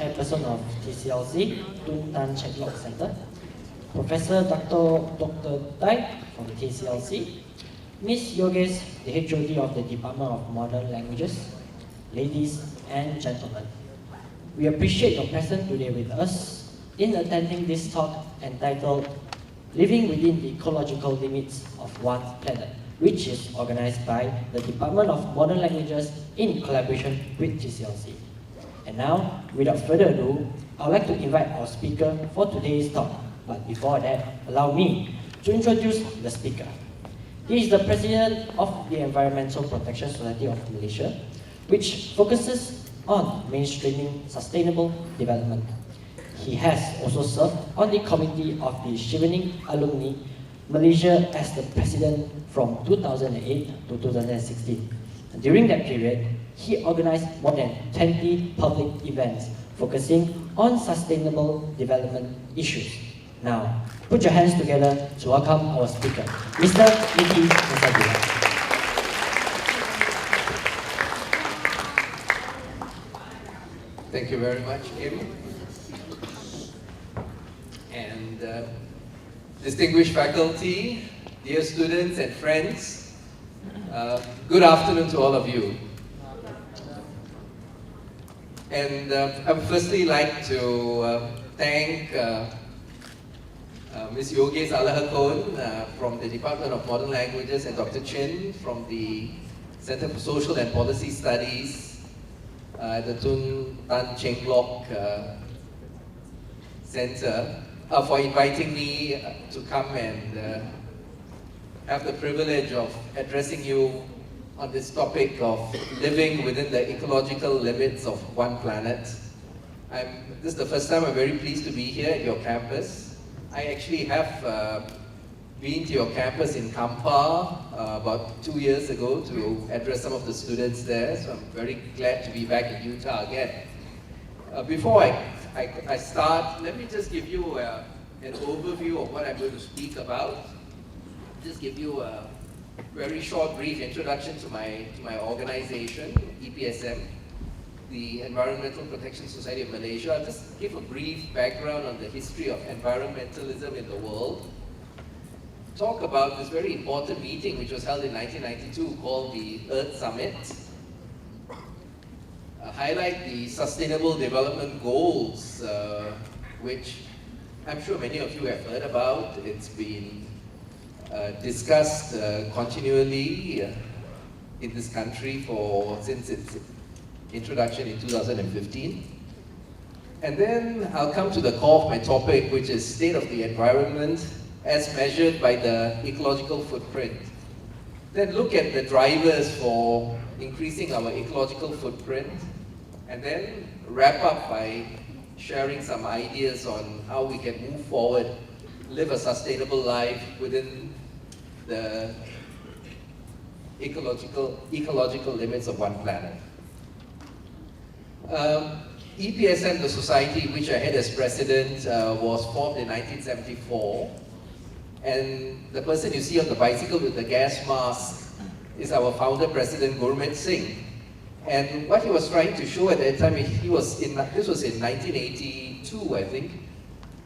Chairperson of TCLC, Tun Tan Chek Lok Center, Professor Dr. Tai from TCLC, Ms. Yogesh, the HOD of the Department of Modern Languages, ladies and gentlemen. We appreciate your presence today with us in attending this talk entitled Living Within the Ecological Limits of One Planet, which is organized by the Department of Modern Languages in collaboration with TCLC. And now, without further ado, I would like to invite our speaker for today's talk. But before that, allow me to introduce the speaker. He is the President of the Environmental Protection Society of Malaysia, which focuses on mainstreaming sustainable development. He has also served on the committee of the Chevening Alumni Malaysia as the President from 2008 to 2016. During that period, he organized more than 20 public events focusing on sustainable development issues. Now, put your hands together to welcome our speaker, Mr. Niki Musagila. Thank you very much, Kim. And distinguished faculty, dear students and friends, good afternoon to all of you. And I would firstly like to thank Ms. Yogesh from the Department of Modern Languages and Dr. Chin from the Center for Social and Policy Studies at the Tun Tan Chek Lok Center for inviting me to come and have the privilege of addressing you on this topic of living within the ecological limits of one planet. This is the first time I'm very pleased to be here at your campus. I actually have been to your campus in Kampar about 2 years ago to address some of the students there, so I'm very glad to be back in Utah again. Before I start, let me just give you an overview of what I'm going to speak about. Just give you a very short, brief introduction to my organization, EPSM, the Environmental Protection Society of Malaysia. I'll just give a brief background on the history of environmentalism in the world. Talk about this very important meeting which was held in 1992 called the Earth Summit. Highlight the Sustainable Development Goals, which I'm sure many of you have heard about. It's been discussed continually in this country since its introduction in 2015. And then I'll come to the core of my topic, which is state of the environment as measured by the ecological footprint. Then look at the drivers for increasing our ecological footprint, and then wrap up by sharing some ideas on how we can move forward, live a sustainable life within the ecological limits of one planet. EPSM, the society which I had as president, was formed in 1974. And the person you see on the bicycle with the gas mask is our founder, President Gurmeet Singh. And what he was trying to show at that time, this was in 1982, I think,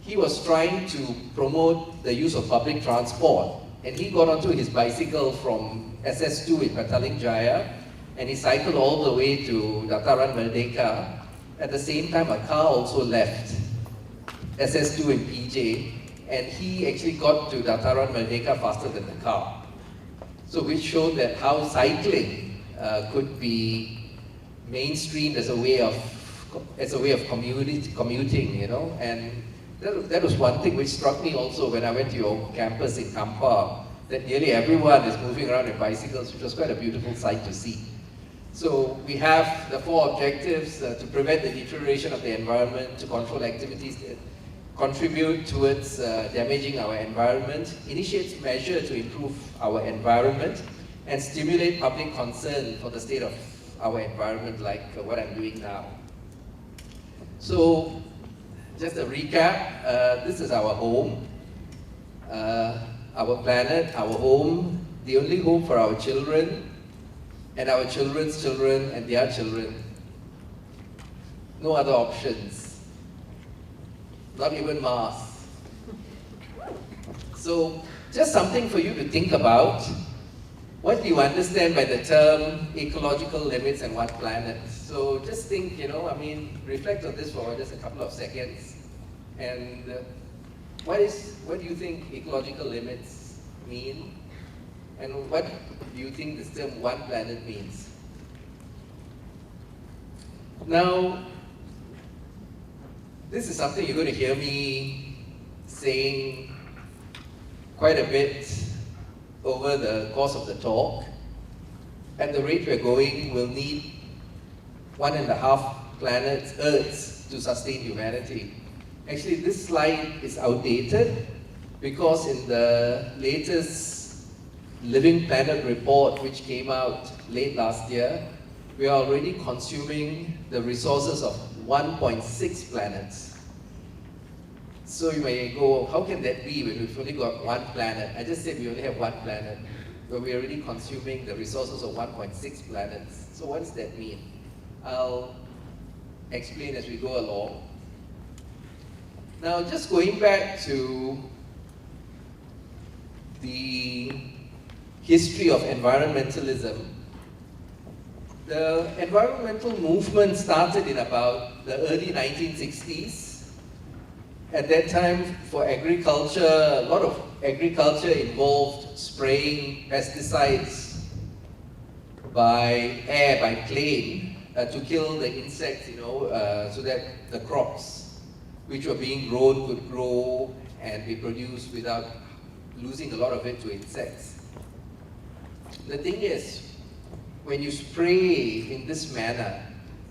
he was trying to promote the use of public transport. And he got onto his bicycle from SS2 in Petaling Jaya, and he cycled all the way to Dataran Merdeka. At the same time, a car also left SS2 in PJ, and he actually got to Dataran Merdeka faster than the car. So which showed that how cycling could be mainstreamed as a way of commuting, you know. And that was one thing which struck me also when I went to your campus in Kampar, that nearly everyone is moving around in bicycles, which was quite a beautiful sight to see. So we have the 4 objectives: to prevent the deterioration of the environment, to control activities that contribute towards damaging our environment, initiate measures to improve our environment, and stimulate public concern for the state of our environment, like what I'm doing now. So, just a recap, this is our home, our planet, our home, the only home for our children, and our children's children and their children. No other options. Not even Mars. So, just something for you to think about. What do you understand by the term ecological limits and one planet? So just think, reflect on this for just a couple of seconds. And what do you think ecological limits mean? And what do you think this term one planet means? Now, this is something you're going to hear me saying quite a bit over the course of the talk. At the rate we're going, we'll need 1.5 planets, Earths, to sustain humanity. Actually, this slide is outdated because in the latest Living Planet report, which came out late last year, we are already consuming the resources of 1.6 planets. So you may go, how can that be when we've only got one planet? I just said we only have one planet, but we're already consuming the resources of 1.6 planets. So what does that mean? I'll explain as we go along. Now, just going back to the history of environmentalism, the environmental movement started in about the early 1960s. At that time, for agriculture, a lot of agriculture involved spraying pesticides by air, by plane, to kill the insects, so that the crops which were being grown could grow and be produced without losing a lot of it to insects. The thing is, when you spray in this manner,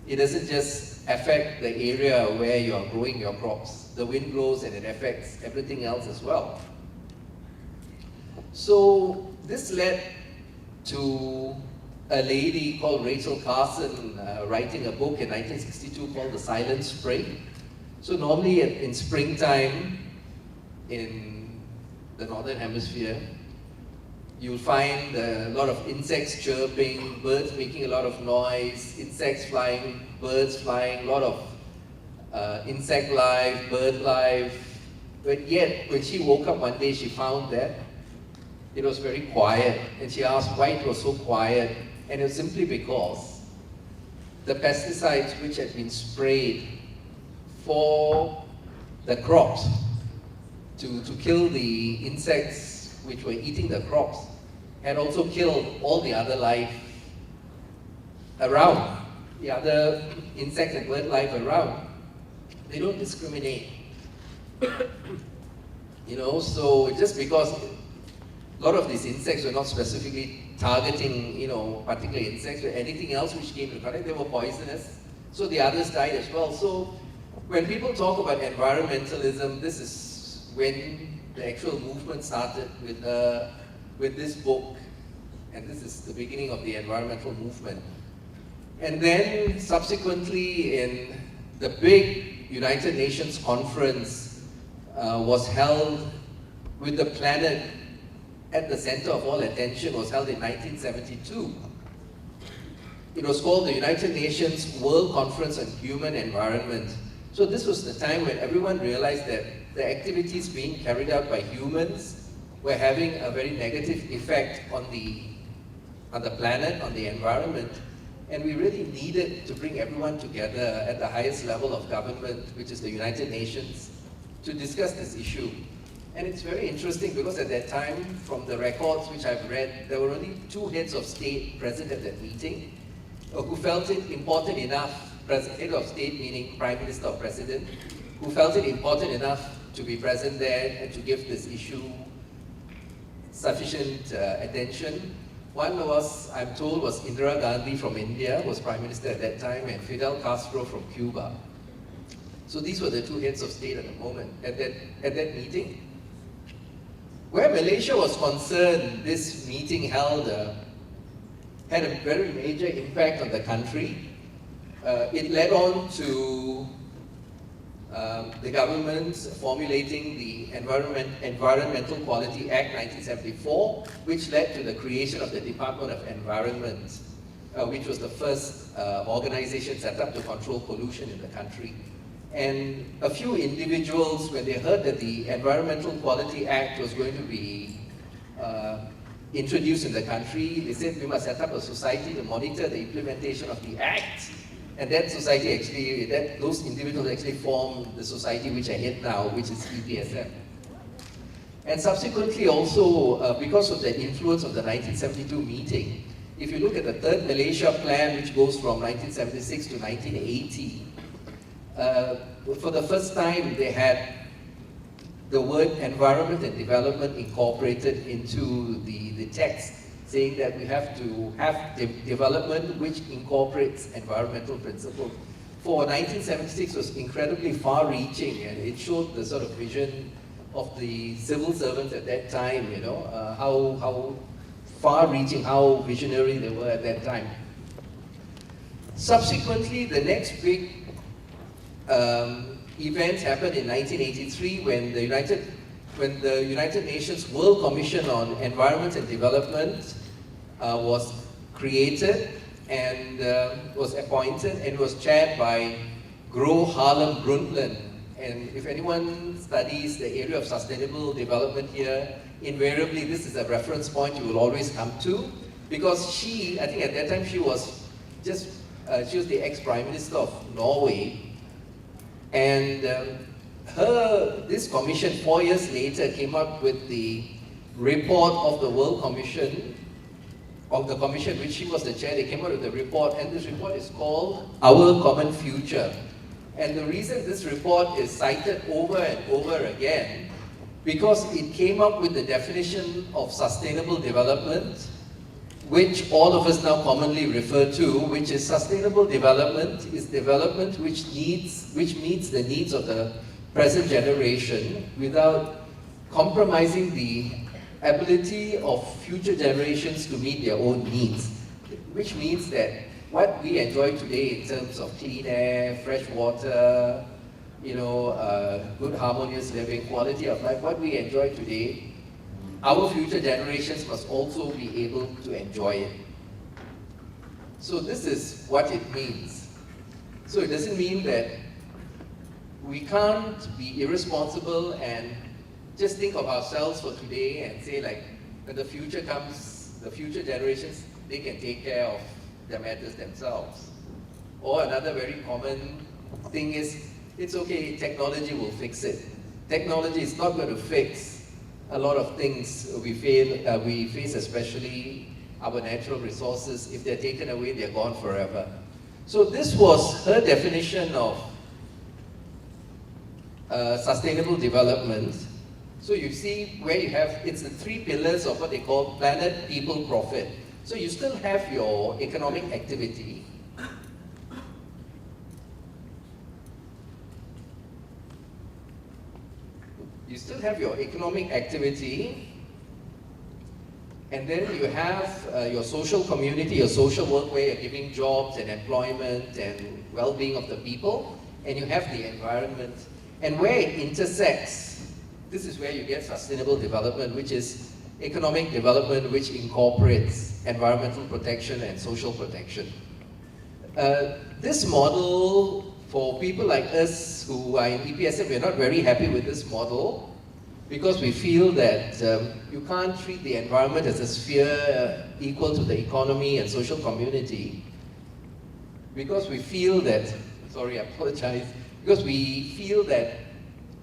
it doesn't just affect the area where you are growing your crops. The wind blows and it affects everything else as well. So this led to a lady called Rachel Carson writing a book in 1962 called The Silent Spray. So normally in springtime in the northern hemisphere, you'll find a lot of insects chirping, birds making a lot of noise, insects flying, birds flying, a lot of insect life, bird life. But yet, when she woke up one day, she found that it was very quiet. And she asked why it was so quiet. And it was simply because the pesticides which had been sprayed for the crops to kill the insects which were eating the crops had also killed all the other life around, the other insect and bird life around. They don't discriminate. So just because a lot of these insects were not specifically targeting, particular insects, but anything else which came to contact, they were poisonous. So the others died as well. So when people talk about environmentalism, this is when the actual movement started with this book. And this is the beginning of the environmental movement. And then subsequently in the big United Nations conference was held with the planet at the center of all attention, was held in 1972. It was called the United Nations World Conference on Human Environment. So this was the time when everyone realized that the activities being carried out by humans were having a very negative effect on the planet, on the environment. And we really needed to bring everyone together at the highest level of government, which is the United Nations, to discuss this issue. And it's very interesting because at that time, from the records which I've read, there were only 2 heads of state present at that meeting who felt it important enough, head of state meaning Prime Minister or President, who felt it important enough to be present there and to give this issue sufficient attention. One was, I'm told, was Indira Gandhi from India, was Prime Minister at that time, and Fidel Castro from Cuba. So these were the 2 heads of state at the moment, at that meeting. Where Malaysia was concerned, this meeting held had a very major impact on the country. It led on to the government formulating the Environmental Quality Act 1974, which led to the creation of the Department of Environment. which was the first organization set up to control pollution in the country. And a few individuals, when they heard that the Environmental Quality Act was going to be introduced in the country, they said we must set up a society to monitor the implementation of the Act. And that society actually, those individuals actually formed the society which I head now, which is EPSM. And subsequently also, because of the influence of the 1972 meeting, if you look at the Third Malaysia Plan, which goes from 1976 to 1980, for the first time they had the word environment and development incorporated into the text, saying that we have to have development which incorporates environmental principles. For 1976 was incredibly far-reaching, and it showed the sort of vision of the civil servants at that time, you know, how far-reaching, how visionary they were at that time. Subsequently, the next big event happened in 1983 when the United Nations World Commission on Environment and Development was created and was appointed and was chaired by Gro Harlem Brundtland. And if anyone studies the area of sustainable development here, invariably this is a reference point you will always come to, because she, I think at that time she was the ex-Prime Minister of Norway, and this commission 4 years later came up with the report of the World Commission, of the commission which she was the chair. They came out with the report, and this report is called Our Common Future. And the reason this report is cited over and over again, because it came up with the definition of sustainable development, which all of us now commonly refer to, which is sustainable development is development which meets the needs of the present generation without compromising the ability of future generations to meet their own needs. Which means that what we enjoy today in terms of clean air, fresh water, you know, good harmonious living, quality of life, what we enjoy today, our future generations must also be able to enjoy it. So this is what it means. So it doesn't mean that we can't be irresponsible and just think of ourselves for today and say, like, when the future comes, the future generations, they can take care of their matters themselves. Or another very common thing is, it's okay, technology will fix it. Technology is not going to fix a lot of things we face, especially our natural resources. If they're taken away, they're gone forever. So this was her definition of sustainable development. So you see where you have, it's the 3 pillars of what they call planet, people, profit. So you still have your economic activity. You still have your economic activity, and then you have your social community, your social work where you're giving jobs and employment and well-being of the people, and you have the environment. And where it intersects, this is where you get sustainable development, which is economic development which incorporates environmental protection and social protection. This model, for people like us who are in EPSM, we're not very happy with this model because we feel that you can't treat the environment as a sphere equal to the economy and social community, because we feel that, sorry, I apologize, because we feel that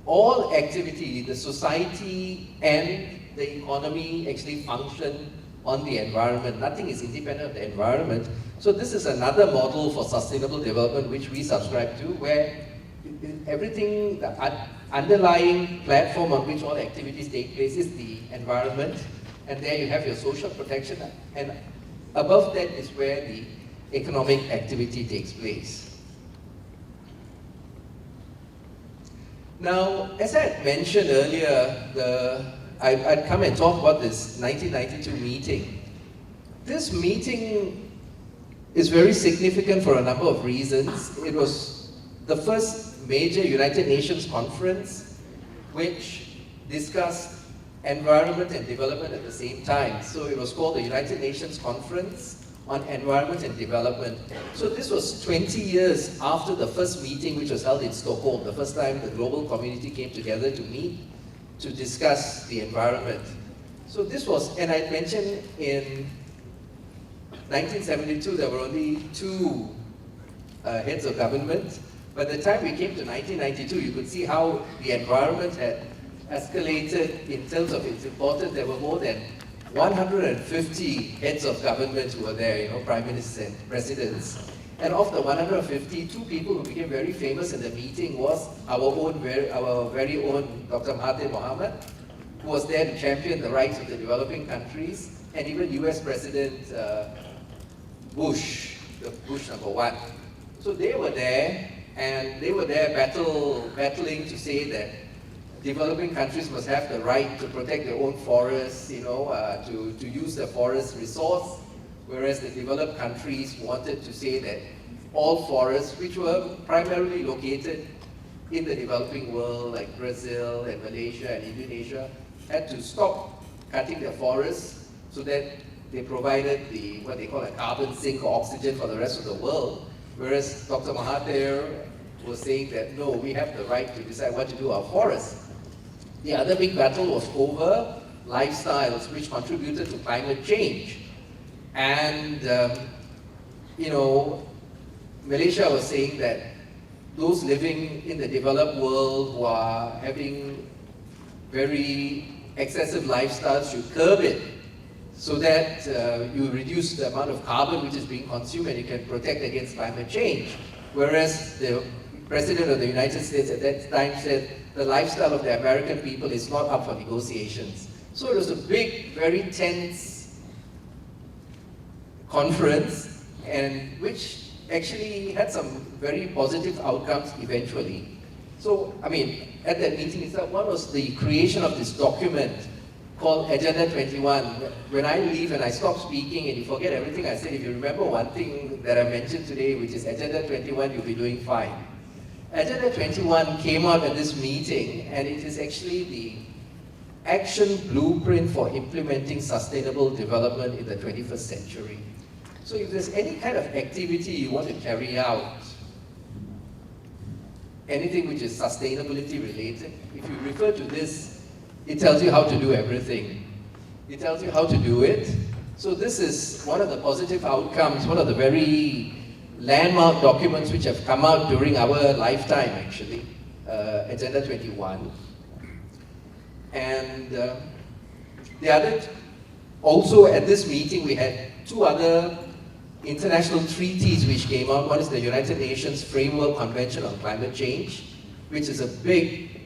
all activity, the society and the economy actually function on the environment. Nothing is independent of the environment. So this is another model for sustainable development which we subscribe to, where everything, the underlying platform on which all activities take place is the environment, and there you have your social protection, and above that is where the economic activity takes place. Now, as I had mentioned earlier, I'd come and talk about this 1992 meeting. This meeting is very significant for a number of reasons. It was the first major United Nations conference which discussed environment and development at the same time. So it was called the United Nations Conference on environment and development. So this was 20 years after the first meeting, which was held in Stockholm, the first time the global community came together to meet to discuss the environment. So this was, and I mentioned in 1972 there were only 2 heads of government. By the time we came to 1992, you could see how the environment had escalated in terms of its importance. There were more than 150 heads of government who were there, prime ministers and presidents. And of the 150, 2 people who became very famous in the meeting was our very own Dr. Mahathir Mohamad, who was there to champion the rights of the developing countries, and even US President Bush, the Bush #1. So they were there, and they were there battling to say that developing countries must have the right to protect their own forests, to use the forest resource, whereas the developed countries wanted to say that all forests, which were primarily located in the developing world, like Brazil and Malaysia and Indonesia, had to stop cutting their forests so that they provided what they call a carbon sink or oxygen for the rest of the world. Whereas Dr. Mahathir was saying that, no, we have the right to decide what to do with our forests. The other big battle was over lifestyles, which contributed to climate change. And, Malaysia was saying that those living in the developed world who are having very excessive lifestyles should curb it so that you reduce the amount of carbon which is being consumed and you can protect against climate change. Whereas the President of the United States at that time said the lifestyle of the American people is not up for negotiations. So it was a big, very tense conference, and which actually had some very positive outcomes eventually. So, at that meeting itself, one was the creation of this document called Agenda 21. When I leave and I stop speaking and you forget everything I said, if you remember one thing that I mentioned today, which is Agenda 21, you'll be doing fine. Agenda 21 came out at this meeting, and it is actually the action blueprint for implementing sustainable development in the 21st century. So if there's any kind of activity you want to carry out, anything which is sustainability related, if you refer to this, it tells you how to do everything. It tells you how to do it. So this is one of the positive outcomes, one of the very landmark documents which have come out during our lifetime, actually, Agenda 21. And the other, also at this meeting, we had 2 other international treaties which came out. One is the United Nations Framework Convention on Climate Change, which is a big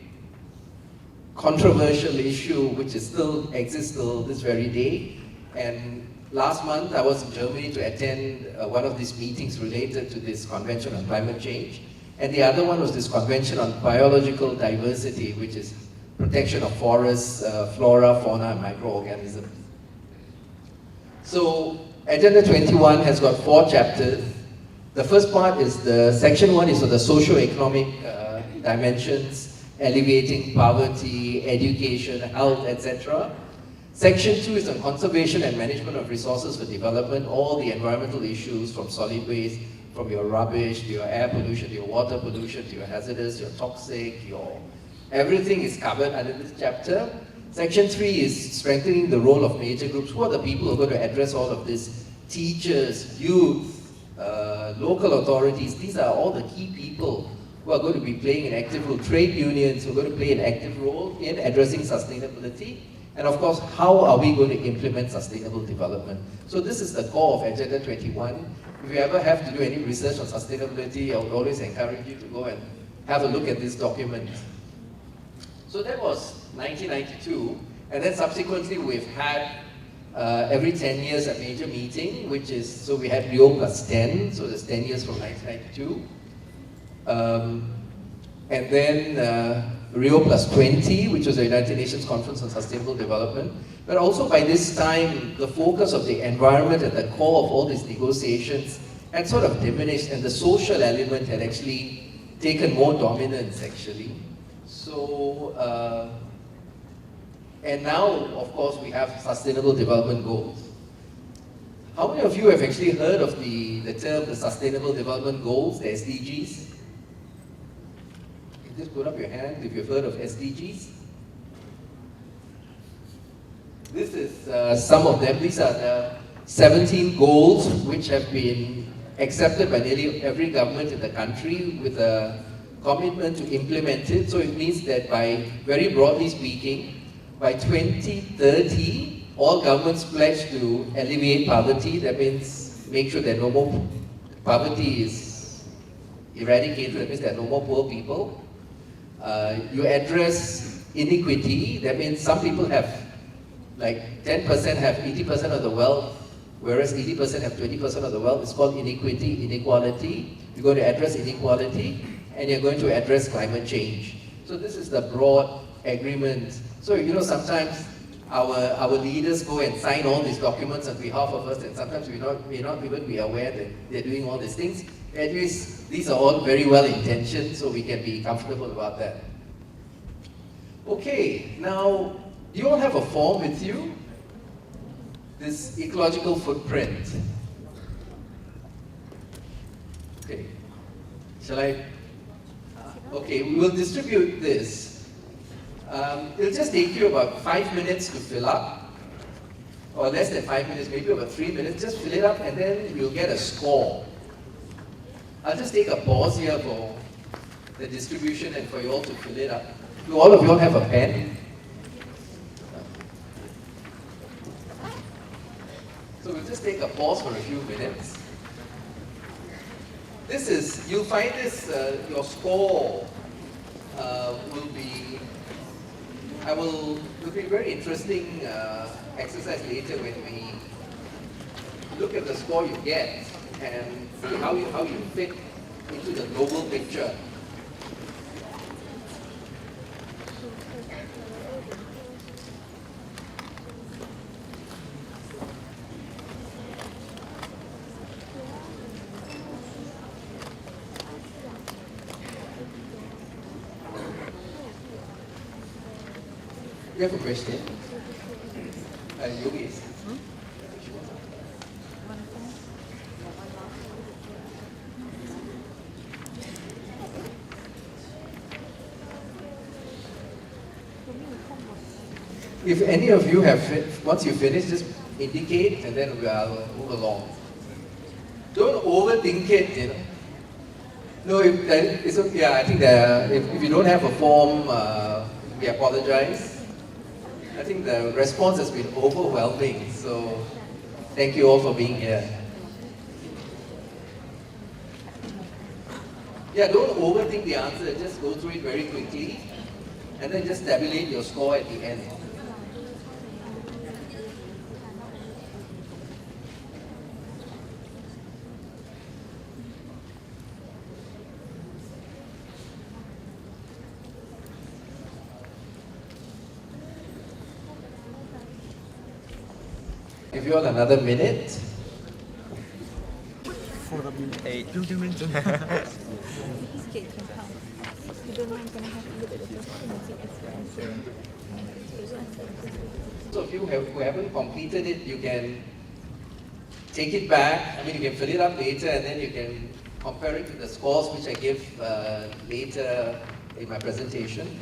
controversial issue which still exists till this very day. And last month I was in Germany to attend one of these meetings related to this Convention on Climate Change. And the other one was this Convention on Biological Diversity, which is protection of forests, flora, fauna, and microorganisms. So Agenda 21 has got 4 chapters. The first part is section 1 is on the socio-economic dimensions, alleviating poverty, education, health, etc. Section 2 is on conservation and management of resources for development, all the environmental issues from solid waste, from your rubbish, to your air pollution, to your water pollution, to your hazardous, your toxic, everything is covered under this chapter. Section 3 is strengthening the role of major groups. Who are the people who are going to address all of this? Teachers, youth, local authorities. These are all the key people who are going to be playing an active role. Trade unions who are going to play an active role in addressing sustainability. And of course, how are we going to implement sustainable development? So this is the core of Agenda 21. If you ever have to do any research on sustainability, I would always encourage you to go and have a look at this document. So that was 1992, and then subsequently we've had every 10 years a major meeting, which is, so we had Rio plus 10, so there's 10 years from 1992. And then Rio plus 20, which was the United Nations Conference on Sustainable Development. But also by this time, the focus of the environment at the core of all these negotiations had sort of diminished, and the social element had actually taken more dominance, actually. So, and now, of course, we have Sustainable Development Goals. How many of you have actually heard of the term, the Sustainable Development Goals, the SDGs? You just put up your hand if you've heard of SDGs. This is some of them. These are the 17 goals which have been accepted by nearly every government in the country with a commitment to implement it. So it means that by, very broadly speaking, by 2030, all governments pledge to alleviate poverty. That means make sure that no more poverty is eradicated. That means there are no more poor people. You address inequity. That means some people have, like 10% have 80% of the wealth, whereas 80% have 20% of the wealth. It's called inequality. You're going to address inequality, and you're going to address climate change. So this is the broad agreement. So, you know, sometimes our leaders go and sign all these documents on behalf of us, and sometimes we may not even be aware that they're doing all these things. At least these are all very well intentioned, so we can be comfortable about that. Okay, now, do you all have a form with you? This ecological footprint. Okay, shall I? Okay, we will distribute this. It'll just take you about 5 minutes to fill up, or less than 5 minutes, maybe about 3 minutes. Just fill it up and then you'll get a score. I'll just take a pause here for the distribution and for you all to fill it up. Do all of you all have a pen? So we'll just take a pause for a few minutes. This is, you'll find this, your score will be, it'll be a very interesting exercise later when we look at the score you get and see how you fit into the global picture. You have a question? Yogi. If any of you have, once you finish, just indicate and then we'll move along. Don't overthink it, you know. No, it's okay. Yeah, I think that if you don't have a form, we apologize. I think the response has been overwhelming, so thank you all for being here. Yeah, don't overthink the answer, just go through it very quickly and then just tabulate your score at the end. Give you all another minute. For the minute. Hey, do you mention? So if you who haven't completed it, you can take it back. I mean, you can fill it up later and then you can compare it to the scores which I give later in my presentation.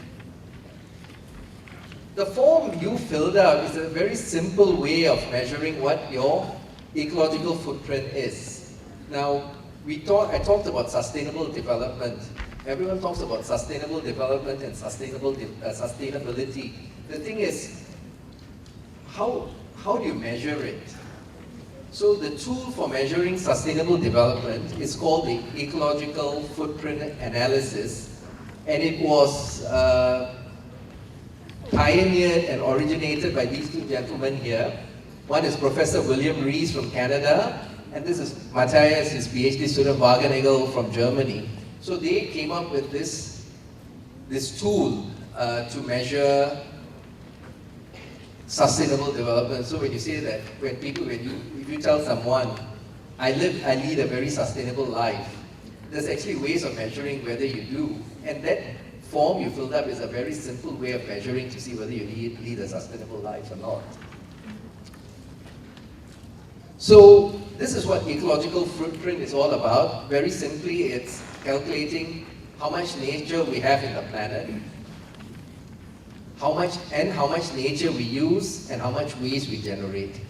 The form you filled out is a very simple way of measuring what your ecological footprint is. Now, I talked about sustainable development. Everyone talks about sustainable development and sustainability. The thing is, how do you measure it? So the tool for measuring sustainable development is called the ecological footprint analysis, and it was pioneered and originated by these two gentlemen here. One is Professor William Rees from Canada, and this is Matthias, his PhD student, Wagenagel from Germany. So they came up with this tool to measure sustainable development. So when you say that, if you tell someone, I lead a very sustainable life, there's actually ways of measuring whether you do. And that form you filled up is a very simple way of measuring to see whether you lead a sustainable life or not. So this is what ecological footprint is all about. Very simply, it's calculating how much nature we have in the planet, how much nature we use, and how much waste we generate.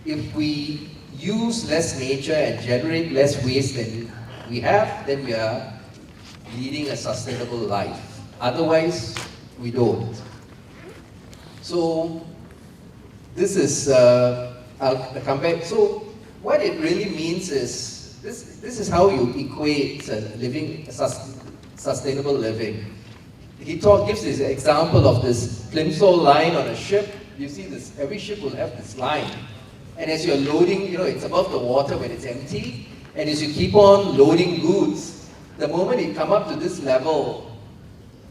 If we use less nature and generate less waste than we have, then we are leading a sustainable life. Otherwise, we don't. So this is, I'll come back. So what it really means is, this is how you equate sustainable living. He gives this example of this plimsoll line on a ship. You see this, every ship will have this line. And as you're loading, it's above the water when it's empty. And as you keep on loading goods, the moment you come up to this level,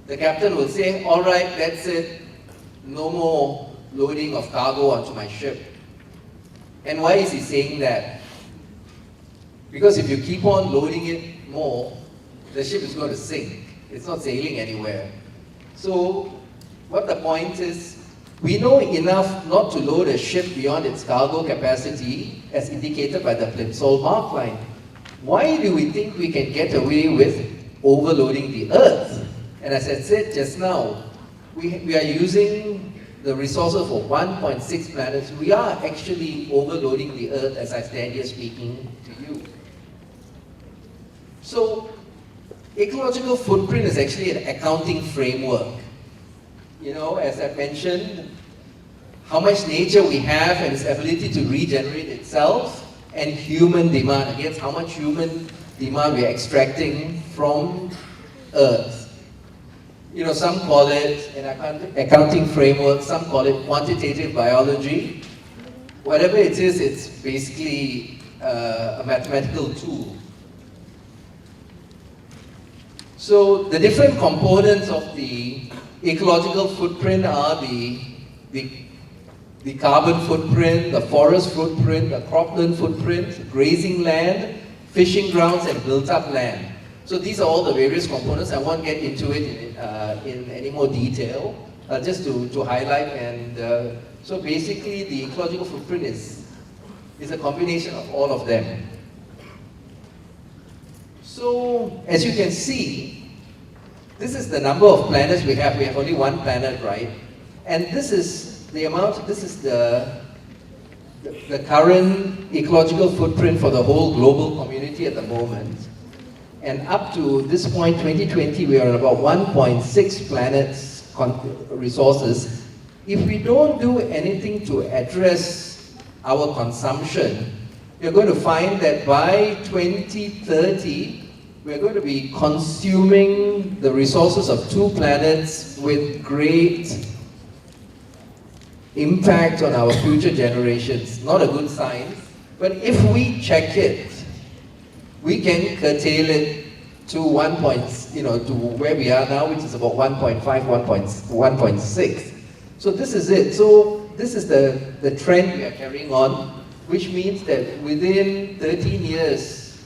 the captain will say, all right, that's it. No more loading of cargo onto my ship. And why is he saying that? Because if you keep on loading it more, the ship is going to sink. It's not sailing anywhere. So what the point is, we know enough not to load a ship beyond its cargo capacity as indicated by the plimsoll mark line. Why do we think we can get away with overloading the Earth? And as I said just now, we are using the resources for 1.6 planets. We are actually overloading the Earth as I stand here speaking to you. So ecological footprint is actually an accounting framework. As I mentioned, how much nature we have and its ability to regenerate itself, and human demand, against how much human demand we are extracting from Earth. Some call it an accounting framework, some call it quantitative biology. Whatever it is, it's basically a mathematical tool. So the different components of the ecological footprint are the carbon footprint, the forest footprint, the cropland footprint, grazing land, fishing grounds, and built-up land. So these are all the various components. I won't get into it in any more detail, just to highlight. And so basically, the ecological footprint is a combination of all of them. So as you can see, this is the number of planets we have. We have only one planet, right? And this is the amount, this is the current ecological footprint for the whole global community at the moment. And up to this point, 2020, we are at about 1.6 planets resources. If we don't do anything to address our consumption, you're going to find that by 2030, we're going to be consuming the resources of 2 planets with great impact on our future generations. Not a good sign, but if we check it, we can curtail it to to where we are now, which is about 1.5, 1.6. So this is it. So this is the trend we are carrying on, which means that within 13 years,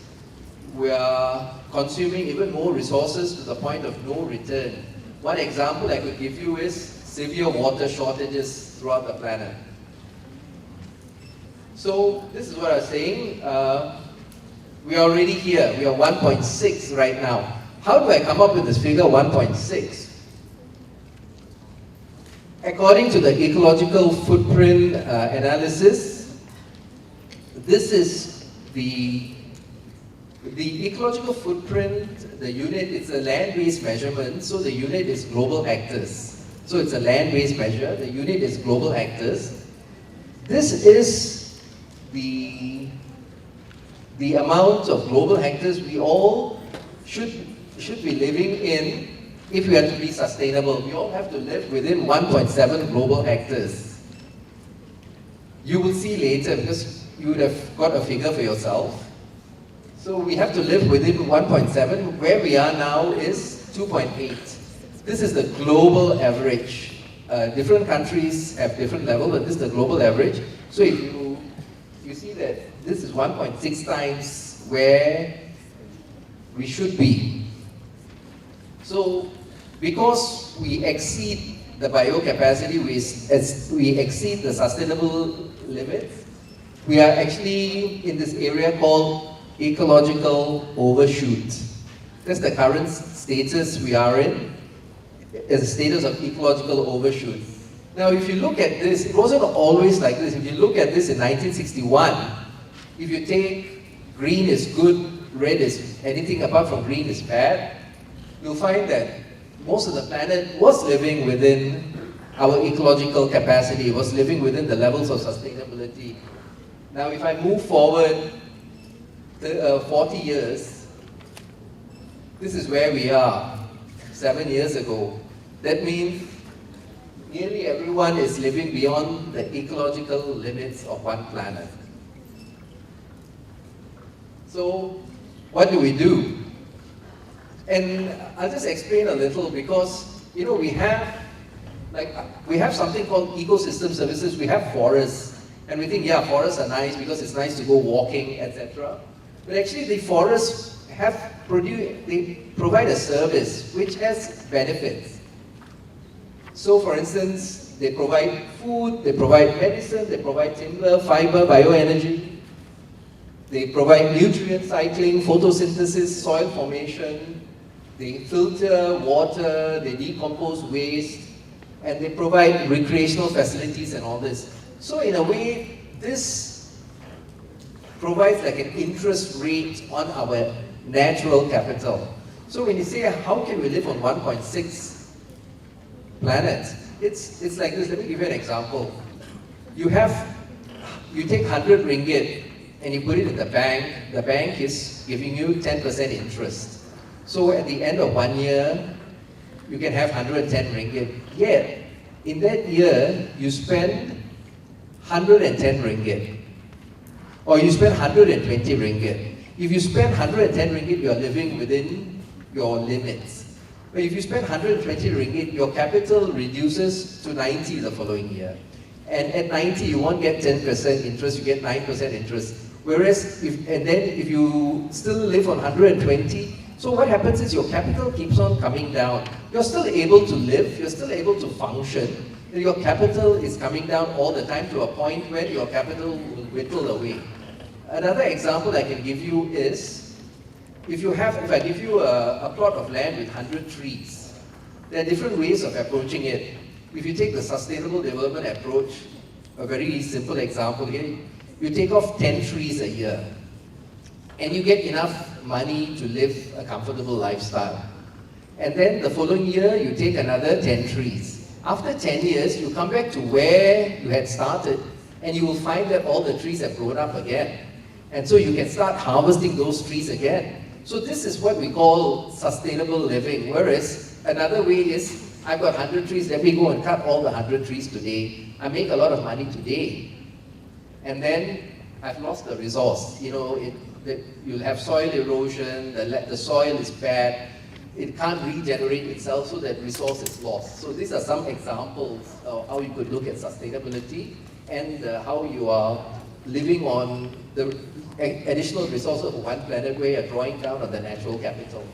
we are consuming even more resources to the point of no return. One example I could give you is severe water shortages throughout the planet. So this is what I was saying. We are already here. We are 1.6 right now. How do I come up with this figure 1.6? According to the ecological footprint analysis, this is the ecological footprint, the unit, it's a land-based measurement, so the unit is global hectares. So it's a land-based measure, the unit is global hectares. This is the amount of global hectares we all should be living in if we are to be sustainable. We all have to live within 1.7 global hectares. You will see later, because you would have got a figure for yourself. So we have to live within 1.7. Where we are now is 2.8. This is the global average. Different countries have different levels, but this is the global average. So if you see that this is 1.6 times where we should be. So because we exceed the biocapacity, we exceed the sustainable limits, we are actually in this area called ecological overshoot. That's the current status we are in, as a status of ecological overshoot. Now, if you look at this, it wasn't always like this. If you look at this in 1961, if you take green is good, red is anything apart from green is bad, you'll find that most of the planet was living within our ecological capacity, was living within the levels of sustainability. Now, if I move forward 40 years, this is where we are 7 years ago. That means nearly everyone is living beyond the ecological limits of one planet. So, what do we do? And I'll just explain a little because, you know, we have something called ecosystem services. We have forests, and we think, yeah, forests are nice because it's nice to go walking, etc. But actually, the forests they provide a service which has benefits. So, for instance, they provide food, they provide medicine, they provide timber, fiber, bioenergy. They provide nutrient cycling, photosynthesis, soil formation. They filter water, they decompose waste, and they provide recreational facilities and all this. So in a way, this provides like an interest rate on our natural capital. So when you say, how can we live on 1.6 planets? It's like this. Let me give you an example. You take 100 ringgit and you put it in the bank is giving you 10% interest. So at the end of 1 year, you can have 110 ringgit. Yet, in that year, you spend 110 ringgit. Or you spend 120 ringgit. If you spend 110 ringgit, you are living within your limits. But if you spend 120 ringgit, your capital reduces to 90 the following year. And at 90, you won't get 10% interest, you get 9% interest. Whereas, if you still live on 120, so what happens is your capital keeps on coming down. You're still able to live, you're still able to function, but your capital is coming down all the time to a point where your capital will whittle away. Another example I can give you is, if I give you a plot of land with 100 trees, there are different ways of approaching it. If you take the sustainable development approach, a very simple example here, you take off 10 trees a year, and you get enough money to live a comfortable lifestyle. And then the following year, you take another 10 trees. After 10 years, you come back to where you had started, and you will find that all the trees have grown up again. And so you can start harvesting those trees again. So this is what we call sustainable living. Whereas another way is, I've got 100 trees, let me go and cut all the 100 trees today. I make a lot of money today. And then I've lost the resource. You know, you'll have soil erosion, the soil is bad, it can't regenerate itself, so that resource is lost. So these are some examples of how you could look at sustainability and how you are living on the additional resources of one planet where you're drawing down on the natural capital.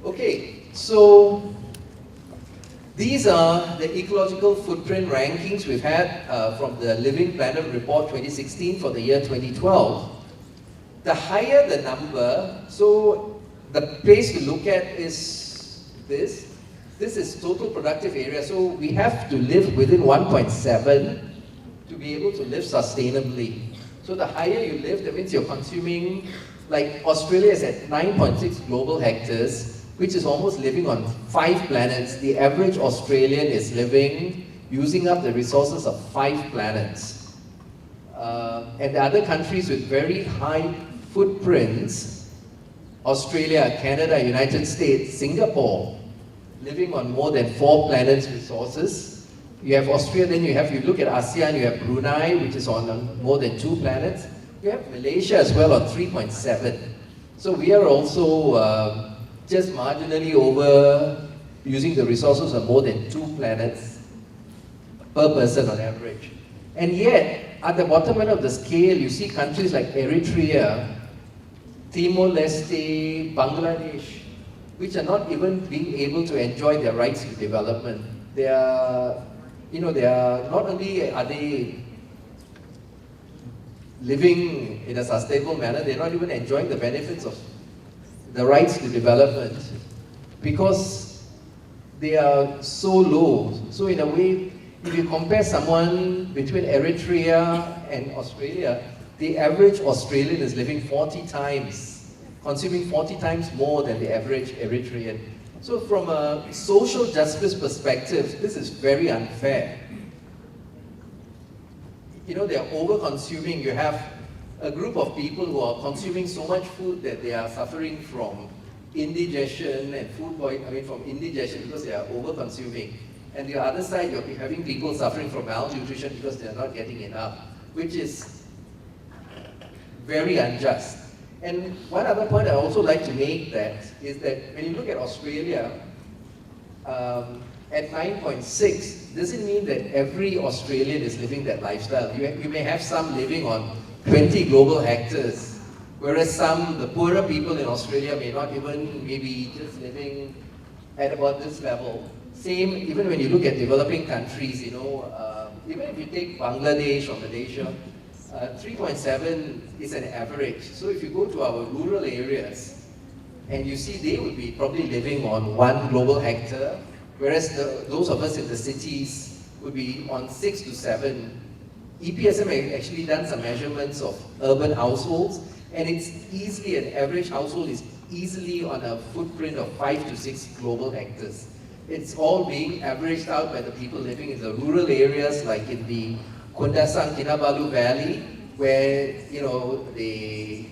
Okay, so these are the ecological footprint rankings we've had from the Living Planet Report 2016 for the year 2012. The higher the number, so the place to look at is this. This is total productive area, so we have to live within 1.7 to be able to live sustainably. So the higher you live, that means you're consuming, like Australia is at 9.6 global hectares, which is almost living on 5 planets. The average Australian is using up the resources of 5 planets. And the other countries with very high footprints, Australia, Canada, United States, Singapore, living on more than 4 planets' resources. You have Australia, then you look at ASEAN, you have Brunei, which is on more than 2 planets. You have Malaysia as well on 3.7. So we are also just marginally over using the resources of more than 2 planets per person on average. And yet, at the bottom end of the scale, you see countries like Eritrea, Timor-Leste, Bangladesh, which are not even being able to enjoy their rights to development. They are not only are they living in a sustainable manner. They're not even enjoying the benefits of the rights to development because they are so low. So in a way, if you compare someone between Eritrea and Australia, the average Australian is living 40 times, consuming 40 times more than the average Eritrean. So from a social justice perspective, this is very unfair. You know, they're over-consuming. You have a group of people who are consuming so much food that they are suffering from indigestion and from indigestion because they are over-consuming. And the other side, you're having people suffering from malnutrition because they're not getting enough, which is very unjust. And one other point I also like to make is that when you look at Australia, at 9.6, doesn't mean that every Australian is living that lifestyle. You may have some living on 20 global hectares, whereas the poorer people in Australia may not even, maybe just living at about this level. Same, even when you look at developing countries, you know, even if you take Bangladesh or Malaysia, 3.7 is an average. So if you go to our rural areas, and you see they would be probably living on 1 global hectare, whereas those of us in the cities would be on 6 to 7. EPSM has actually done some measurements of urban households, and it's easily, an average household is easily on a footprint of 5 to 6 global hectares. It's all being averaged out by the people living in the rural areas, like in the Kundasang Kinabalu Valley, where you know they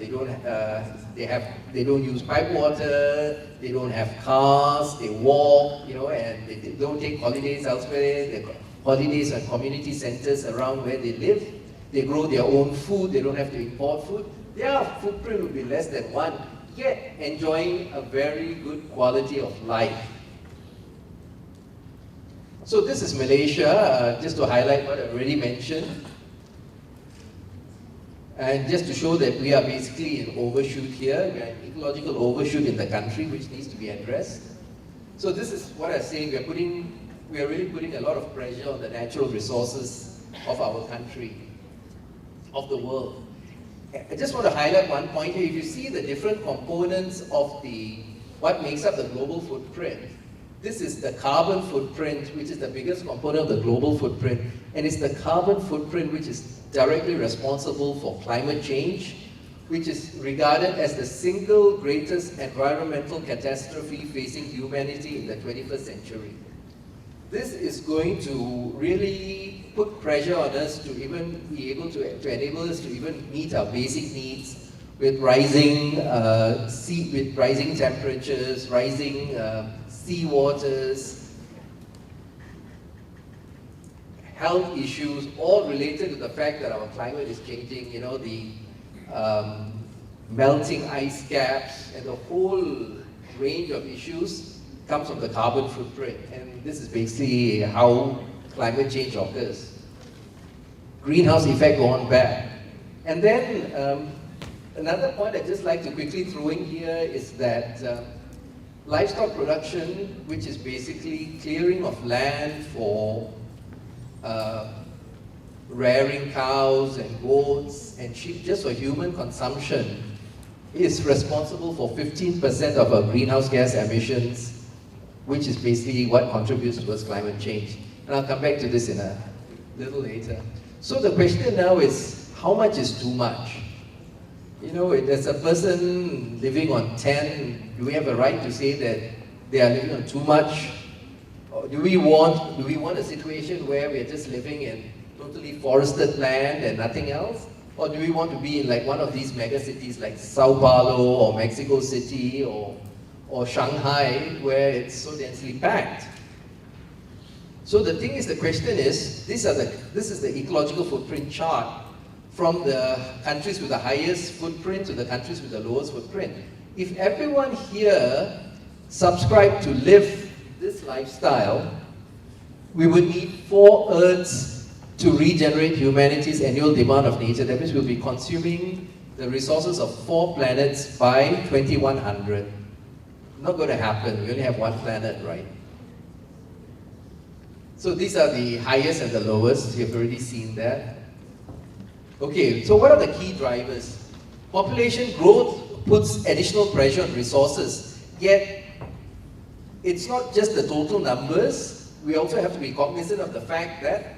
don't use pipe water, they don't have cars, they walk, you know, and they don't take holidays elsewhere. They holidays at community centers around where they live. They grow their own food. They don't have to import food. Their footprint would be less than 1, yet enjoying a very good quality of life. So this is Malaysia, just to highlight what I already mentioned. And just to show that we are basically in overshoot here, we are in ecological overshoot in the country, which needs to be addressed. So this is what I'm saying, we are really putting a lot of pressure on the natural resources of our country, of the world. I just want to highlight one point here. If you see the different components of what makes up the global footprint, this is the carbon footprint, which is the biggest component of the global footprint, and it's the carbon footprint which is directly responsible for climate change, which is regarded as the single greatest environmental catastrophe facing humanity in the 21st century. This is going to really put pressure on us to even be able to enable us to even meet our basic needs with rising temperatures, rising sea waters, health issues, all related to the fact that our climate is changing, you know, the melting ice caps and the whole range of issues comes from the carbon footprint. And this is basically how climate change occurs. Greenhouse effect gone back. And then another point I'd just like to quickly throw in here is that livestock production, which is basically clearing of land for rearing cows and goats and sheep just for human consumption, is responsible for 15% of our greenhouse gas emissions, which is basically what contributes towards climate change. And I'll come back to this in a little later. So the question now is, how much is too much? You know, there's a person living on 10, do we have a right to say that they are living on too much? Or do we want a situation where we're just living in totally forested land and nothing else? Or do we want to be in like one of these mega cities like Sao Paulo or Mexico City or Shanghai, where it's so densely packed? So the thing is, the question is, this is the ecological footprint chart from the countries with the highest footprint to the countries with the lowest footprint. If everyone here subscribed to live this lifestyle, we would need 4 Earths to regenerate humanity's annual demand of nature. That means we'll be consuming the resources of 4 planets by 2100. Not going to happen. We only have 1 planet, right? So these are the highest and the lowest. You've already seen that. Okay, so what are the key drivers? Population growth puts additional pressure on resources, yet it's not just the total numbers. We also have to be cognizant of the fact that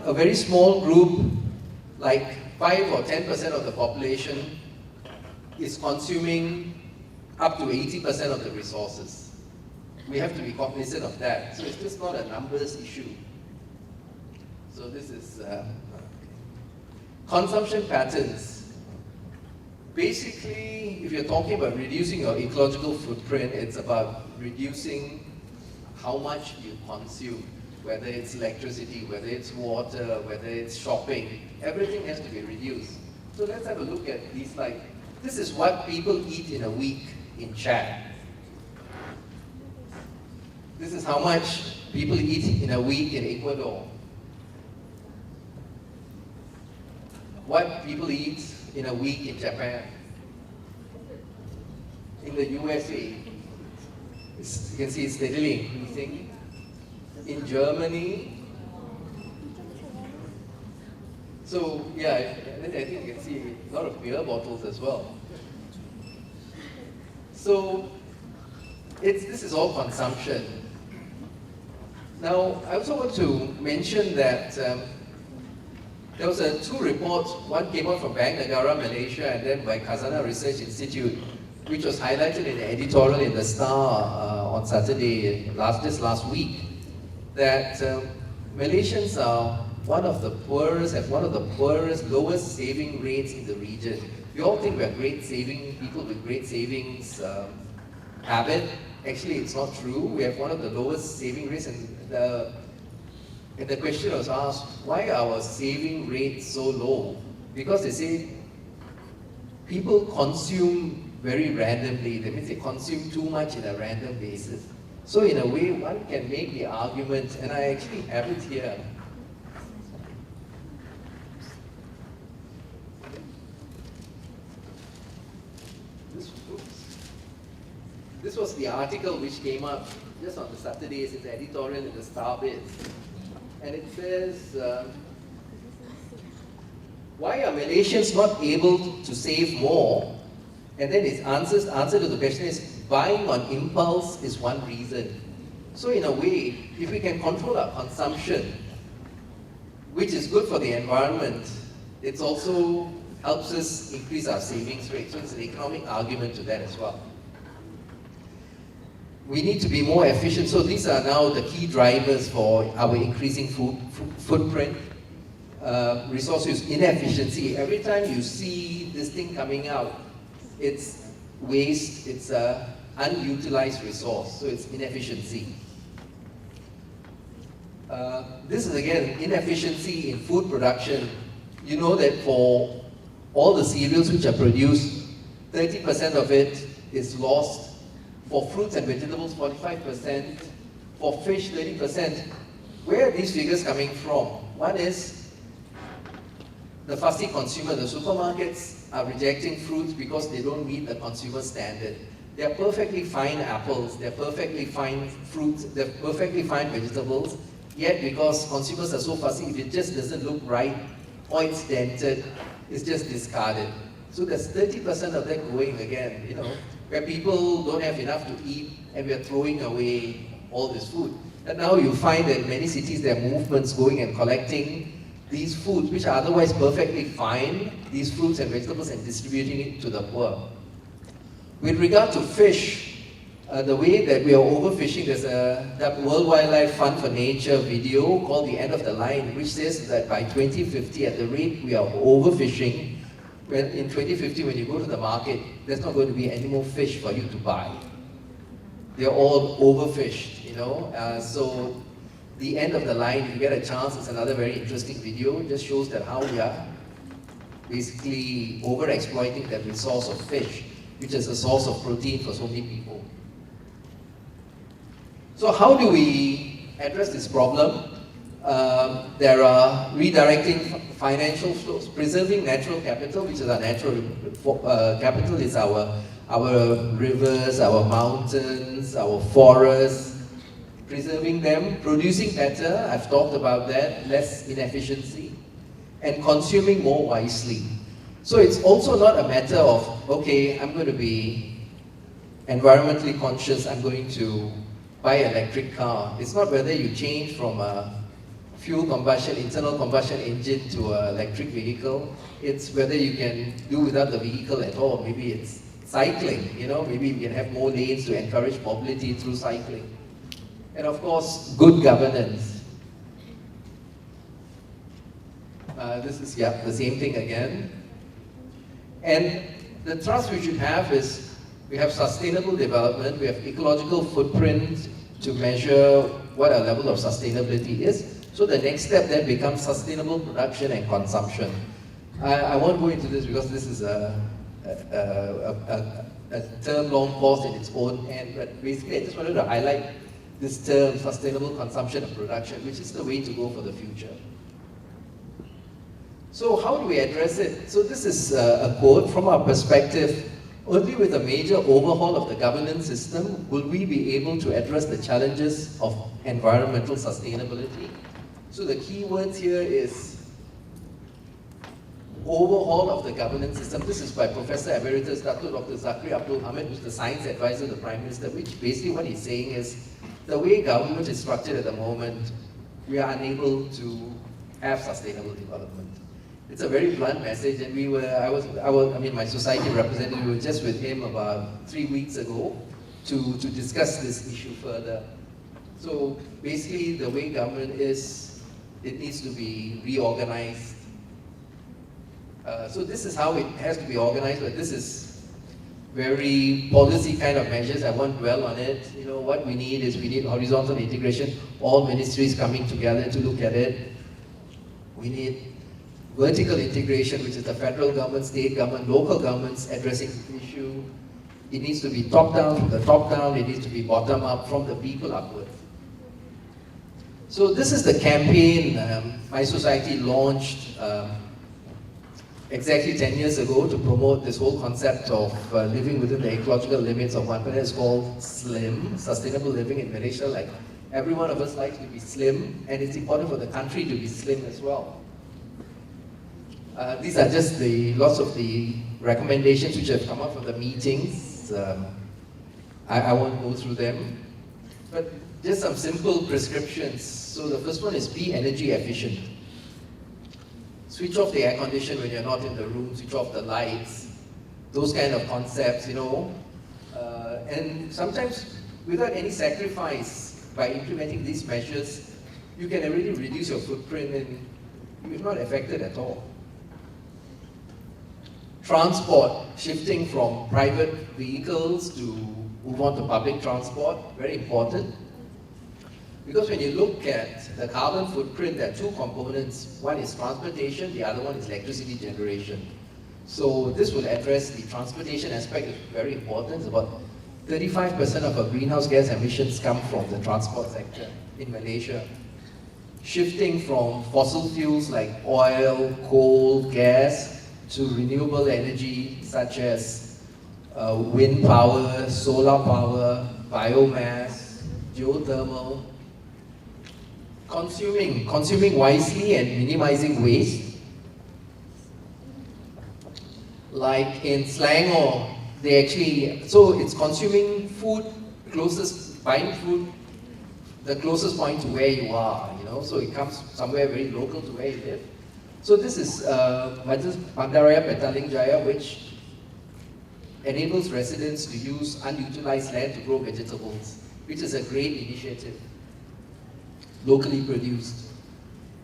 a very small group, like 5 or 10% of the population, is consuming up to 80% of the resources. We have to be cognizant of that. So it's just not a numbers issue. So this is consumption patterns. Basically, if you're talking about reducing your ecological footprint, it's about reducing how much you consume, whether it's electricity, whether it's water, whether it's shopping. Everything has to be reduced. So let's have a look at these slides. This is what people eat in a week in Chad. This is how much people eat in a week in Ecuador. What people eat in a week in Japan. In the USA, you can see it's steadily increasing. In Germany, so yeah, I think you can see a lot of beer bottles as well. So this is all consumption. Now, I also want to mention that there was two reports. One came out from Bank Negara, Malaysia, and then by Khazanah Research Institute, which was highlighted in an editorial in the Star on Saturday, just last week, that Malaysians are one of the poorest, lowest saving rates in the region. We all think we're great saving people with great savings habit. Actually, it's not true. We have one of the lowest saving rates, and the question was asked, why are our saving rates so low? Because they say people consume very randomly. That means they consume too much in a random basis. So in a way, one can make the argument, and I actually have it here. This was the article which came up just on the Saturdays. It's an editorial in the Starbase. And it says, why are Malaysians not able to save more? And then its answer to the question is, buying on impulse is one reason. So in a way, if we can control our consumption, which is good for the environment, it also helps us increase our savings rate. So it's an economic argument to that as well. We need to be more efficient. So these are now the key drivers for our increasing footprint. Resource use inefficiency. Every time you see this thing coming out, it's waste, it's an unutilized resource, so it's inefficiency. This is again inefficiency in food production. You know that for all the cereals which are produced, 30% of it is lost. For fruits and vegetables, 45%. For fish, 30%. Where are these figures coming from? One is the fussy consumer. The supermarkets are rejecting fruits because they don't meet the consumer standard. They're perfectly fine apples, they're perfectly fine fruits, they're perfectly fine vegetables, yet because consumers are so fussy, if it just doesn't look right, or it's dented, it's just discarded. So there's 30% of that going again, you know, where people don't have enough to eat and we're throwing away all this food. And now you find that in many cities there are movements going and collecting these foods which are otherwise perfectly fine, these fruits and vegetables, and distributing it to the poor. With regard to fish, the way that we are overfishing, there's that World Wildlife Fund for Nature video called The End of the Line, which says that by 2050, at the rate we are overfishing, in 2050 when you go to the market, there's not going to be any more fish for you to buy. They're all overfished, you know. So The End of the Line, if you get a chance, it's another very interesting video. It just shows that how we are basically over-exploiting that resource of fish, which is a source of protein for so many people. So how do we address this problem? There are redirecting financial flows, preserving natural capital, which is our natural capital, is our rivers, our mountains, our forests. preserving them, producing better, I've talked about that, less inefficiency, and consuming more wisely. So it's also not a matter of, okay, I'm going to be environmentally conscious, I'm going to buy an electric car. It's not whether you change from a fuel combustion, internal combustion engine to an electric vehicle. It's whether you can do without the vehicle at all. Maybe it's cycling, maybe we can have more lanes to encourage mobility through cycling. And of course, good governance. This is, the same thing again. And the trust we should have is, we have sustainable development, we have ecological footprint to measure what our level of sustainability is. So the next step then becomes sustainable production and consumption. I won't go into this because this is a term long course in its own end, but basically I just wanted to highlight this term, sustainable consumption and production, which is the way to go for the future. So how do we address it? So this is a quote from our perspective. Only with a major overhaul of the governance system will we be able to address the challenges of environmental sustainability. So the key words here is overhaul of the governance system. This is by Professor Emeritus Dr. Zakri Abdul Hamid, who's the science advisor to the Prime Minister, which basically what he's saying is the way government is structured at the moment, we are unable to have sustainable development. It's a very blunt message, and my society representative, we were just with him about 3 weeks ago to discuss this issue further. So basically, the way government is, it needs to be reorganized. So this is how it has to be organized, but this is very policy kind of measures. I won't dwell on it. What we need is, we need horizontal integration, all ministries coming together to look at it. We need vertical integration, which is the federal government, state government, local governments addressing the issue. It needs to be top-down, from the top down, it needs to be bottom-up, from the people upwards. So this is the campaign my society launched exactly 10 years ago to promote this whole concept of living within the ecological limits of one planet. It's called SLIM, Sustainable Living in Malaysia. Like, every one of us likes to be slim, and it's important for the country to be slim as well. These are just lots of the recommendations which have come up from the meetings. I won't go through them, but just some simple prescriptions. So the first one is be energy efficient. Switch off the air condition when you're not in the room, switch off the lights, those kind of concepts, and sometimes without any sacrifice, by implementing these measures, you can already reduce your footprint and you're not affected at all. Transport, shifting from private vehicles to move on to public transport, very important. Because when you look at the carbon footprint, there are two components. One is transportation, the other one is electricity generation. So this will address the transportation aspect, which is very important. It's about 35% of our greenhouse gas emissions come from the transport sector in Malaysia. Shifting from fossil fuels like oil, coal, gas, to renewable energy such as wind power, solar power, biomass, geothermal. Consuming wisely and minimizing waste. Like in Selangor, so it's consuming food buying food the closest point to where you are, so it comes somewhere very local to where you live. So this is Bandaraya Petaling Jaya, which enables residents to use unutilized land to grow vegetables, which is a great initiative, locally produced.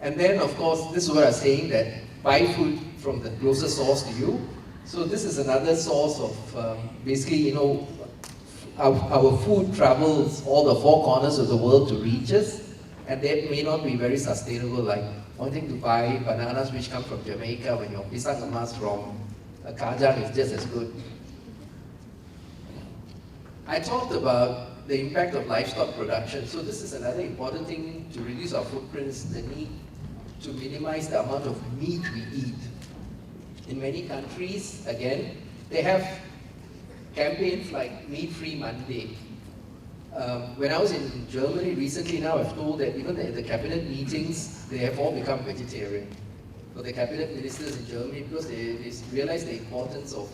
And then, of course, this is what I'm saying, that buy food from the closest source to you. So this is another source of, basically, our food travels all the four corners of the world to reach us, and that may not be very sustainable, like wanting to buy bananas which come from Jamaica when your pisang emas from Kajang is just as good. I talked about the impact of livestock production. So this is another important thing to reduce our footprints, the need to minimize the amount of meat we eat. In many countries, again, they have campaigns like Meat Free Monday. When I was in Germany recently, now I've told that even at the cabinet meetings, they have all become vegetarian. For the cabinet ministers in Germany, because they realize the importance of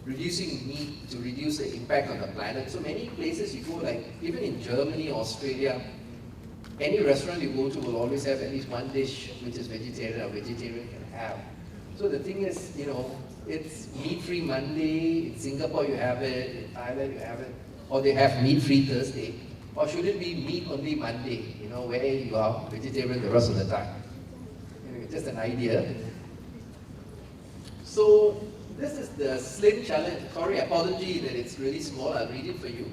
reducing meat to reduce the impact on the planet. So many places you go, like even in Germany, Australia, any restaurant you go to will always have at least one dish which is vegetarian or vegetarian can have. So the thing is, you know, it's meat-free Monday, in Singapore you have it, in Thailand you have it, or they have meat-free Thursday. Or should it be meat-only Monday, you know, where you are vegetarian the rest of the time? Anyway, just an idea. So this is the slim challenge. Sorry, apology that it's really small, I'll read it for you.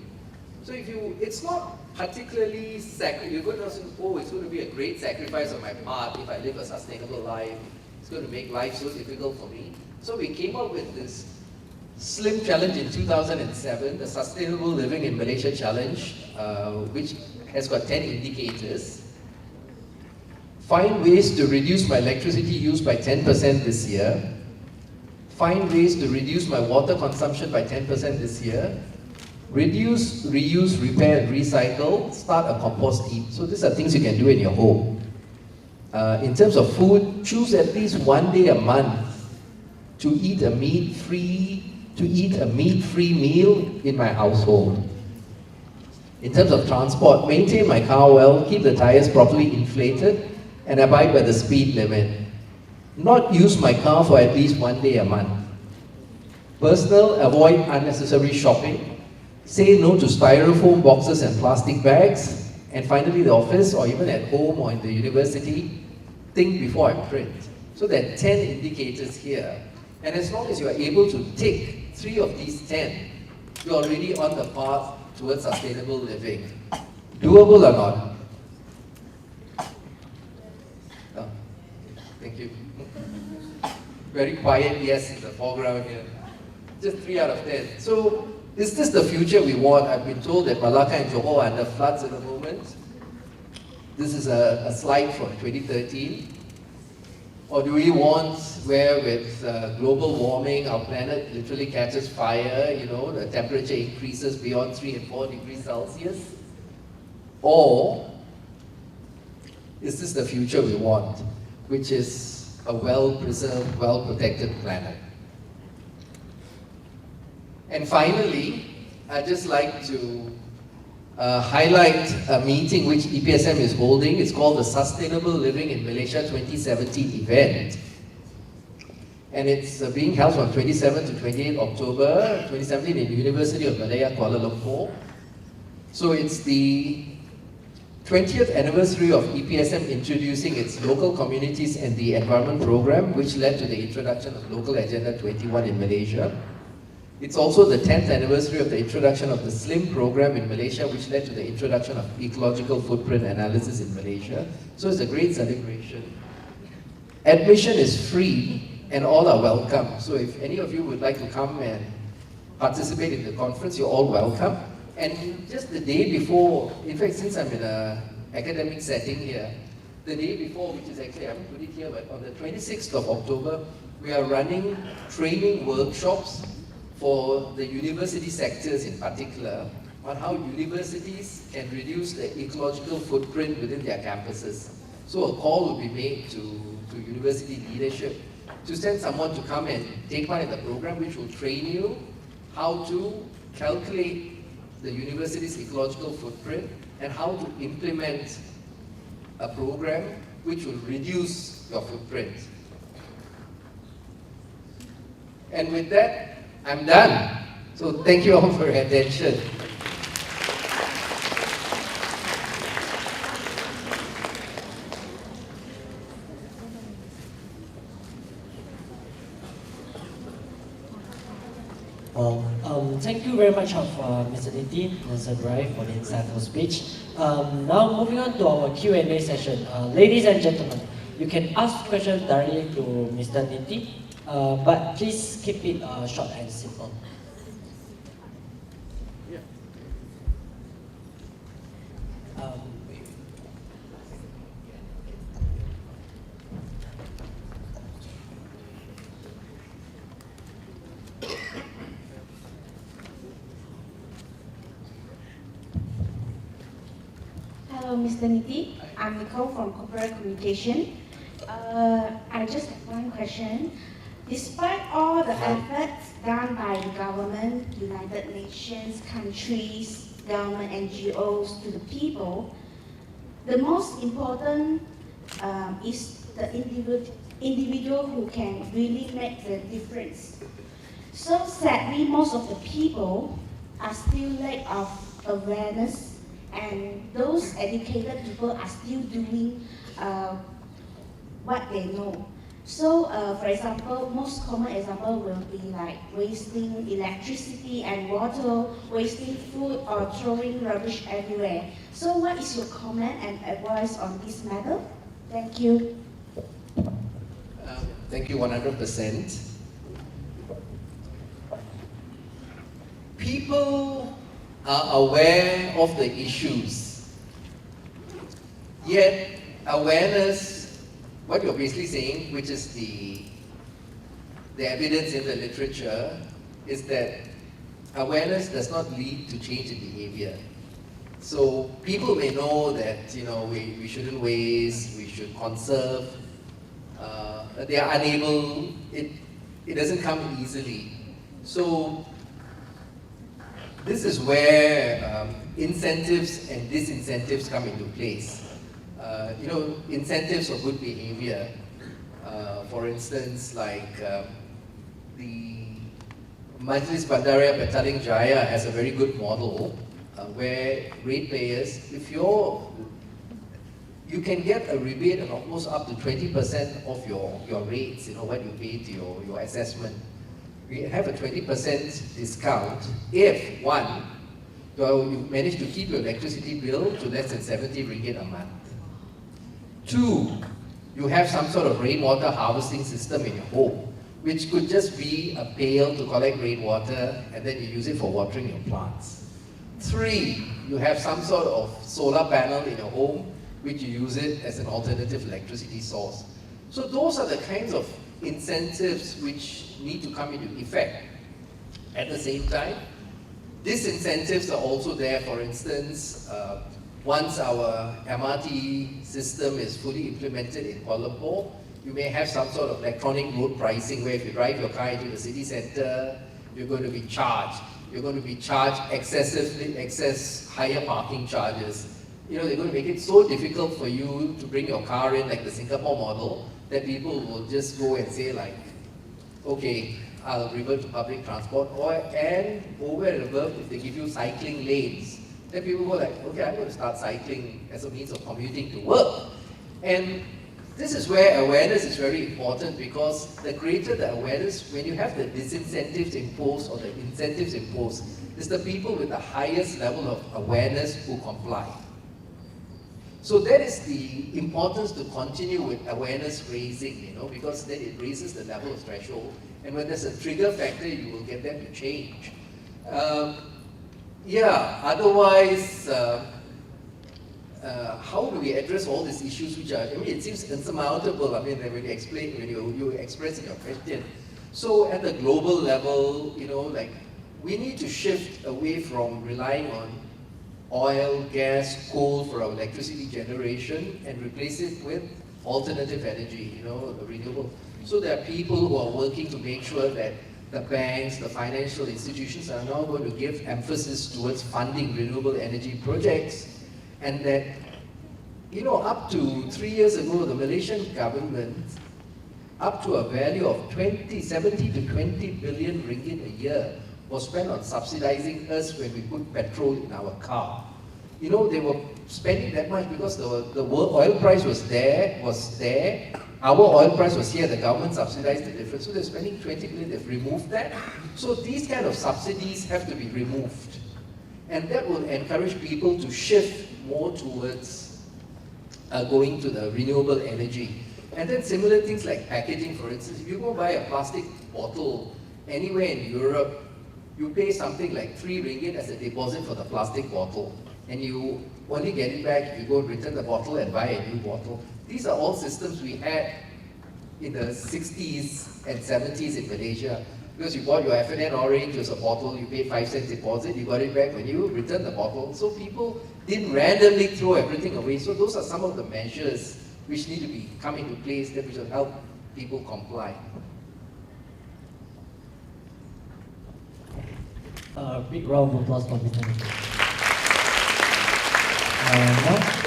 So it's not particularly you're going to say, oh, it's going to be a great sacrifice on my part if I live a sustainable life. It's going to make life so difficult for me. So we came up with this slim challenge in 2007, the Sustainable Living in Malaysia Challenge, which has got 10 indicators. Find ways to reduce my electricity use by 10% this year. Find ways to reduce my water consumption by 10% this year. Reduce, reuse, repair, and recycle. Start a compost heap. So these are things you can do in your home. In terms of food, choose at least one day a month to eat a meat-free meal in my household. In terms of transport, maintain my car well, keep the tires properly inflated, and abide by the speed limit. Not use my car for at least one day a month. Personal, avoid unnecessary shopping. Say no to styrofoam boxes and plastic bags. And finally, the office, or even at home or in the university, think before I print. So there are 10 indicators here. And as long as you are able to tick 3 of these 10, you're already on the path towards sustainable living. Doable or not? No. Thank you. Very quiet yes in the foreground here. Just 3 out of 10. So, is this the future we want? I've been told that Malacca and Johor are under floods at the moment. This is a slide from 2013. Or do we want where with global warming, our planet literally catches fire, you know, the temperature increases beyond 3 and 4 degrees Celsius? Or is this the future we want, which is a well-preserved, well-protected planet? And finally, I'd just like to highlight a meeting which EPSM is holding. It's called the Sustainable Living in Malaysia 2017 event. And it's being held from 27 to 28 October 2017 in the University of Malaya, Kuala Lumpur. So it's the 20th anniversary of EPSM introducing its local communities and the environment program, which led to the introduction of Local Agenda 21 in Malaysia. It's also the 10th anniversary of the introduction of the SLIM program in Malaysia, which led to the introduction of ecological footprint analysis in Malaysia. So it's a great celebration. Admission is free and all are welcome. So if any of you would like to come and participate in the conference, you're all welcome. And just the day before, in fact, since I'm in an academic setting here, the day before, which is actually, I haven't put it here, but on the 26th of October, we are running training workshops for the university sectors in particular on how universities can reduce the ecological footprint within their campuses. So a call will be made to university leadership to send someone to come and take part in the program, which will train you how to calculate the university's ecological footprint and how to implement a program which will reduce your footprint. And with that, I'm done. So thank you all for your attention. Thank you very much of Mr. Niti, Mr. Brai for the insightful speech. Now moving on to our Q&A session. Ladies and gentlemen, you can ask questions directly to Mr. Niti, but please keep it short and simple. Hello, Mr. Niti. I'm Nicole from Corporate Communication. I just have one question. Despite all the efforts done by the government, United Nations, countries, government, NGOs to the people, the most important is the individual who can really make the difference. So sadly, most of the people are still lack of awareness, and those educated people are still doing what they know. So, for example, most common example will be like wasting electricity and water, wasting food, or throwing rubbish everywhere. So, what is your comment and advice on this matter? Thank you. Thank you 100%. People are aware of the issues, yet awareness, what you're basically saying, which is the evidence in the literature, is that awareness does not lead to change in behavior. So people may know that we shouldn't waste, we should conserve. They are unable. It doesn't come easily. So this is where incentives and disincentives come into place. Incentives for good behavior. For instance, like the Majlis Bandaraya Petaling Jaya has a very good model where ratepayers, if you can get a rebate of almost up to 20% of your rates, what you pay to your assessment. We have a 20% discount if, one, you manage to keep your electricity bill to less than 70 ringgit a month. Two, you have some sort of rainwater harvesting system in your home, which could just be a pail to collect rainwater and then you use it for watering your plants. Three, you have some sort of solar panel in your home, which you use it as an alternative electricity source. So those are the kinds of incentives which need to come into effect. At the same time, disincentives are also there. For instance, once our MRT system is fully implemented in Kuala Lumpur, you may have some sort of electronic road pricing where if you drive your car into the city centre, you're going to be charged. You're going to be charged excess higher parking charges. They're going to make it so difficult for you to bring your car in, like the Singapore model, that people will just go and say like, okay, I'll revert to public transport, and over and above, if they give you cycling lanes, then people go like, okay, I'm going to start cycling as a means of commuting to work. And this is where awareness is very important, because the greater the awareness, when you have the disincentives imposed or the incentives imposed, it's the people with the highest level of awareness who comply. So that is the importance to continue with awareness raising, because then it raises the level of threshold. And when there's a trigger factor, you will get them to change. Otherwise, how do we address all these issues which are, it seems insurmountable, when you explain, when you express in your question. So at the global level, we need to shift away from relying on oil, gas, coal for our electricity generation and replace it with alternative energy, renewable. So there are people who are working to make sure that the banks, the financial institutions are now going to give emphasis towards funding renewable energy projects, and that, up to 3 years ago, the Malaysian government, up to a value of 70 to 20 billion ringgit a year, was spent on subsidizing us when we put petrol in our car. They were spending that much because the oil price was there, our oil price was here, the government subsidized the difference. So they're spending 20 billion, they've removed that. So these kind of subsidies have to be removed. And that will encourage people to shift more towards going to the renewable energy. And then similar things like packaging, for instance. If you go buy a plastic bottle anywhere in Europe, you pay something like 3 ringgit as a deposit for the plastic bottle. And you only get it back if you go return the bottle and buy a new bottle. These are all systems we had in the 60s and 70s in Malaysia. Because you bought your F&N orange, it was a bottle, you paid 5 cents deposit, you got it back when you returned the bottle. So people didn't randomly throw everything away. So those are some of the measures which need to be come into place that which will help people comply. Big round of applause for Mr. Nikhil. Now,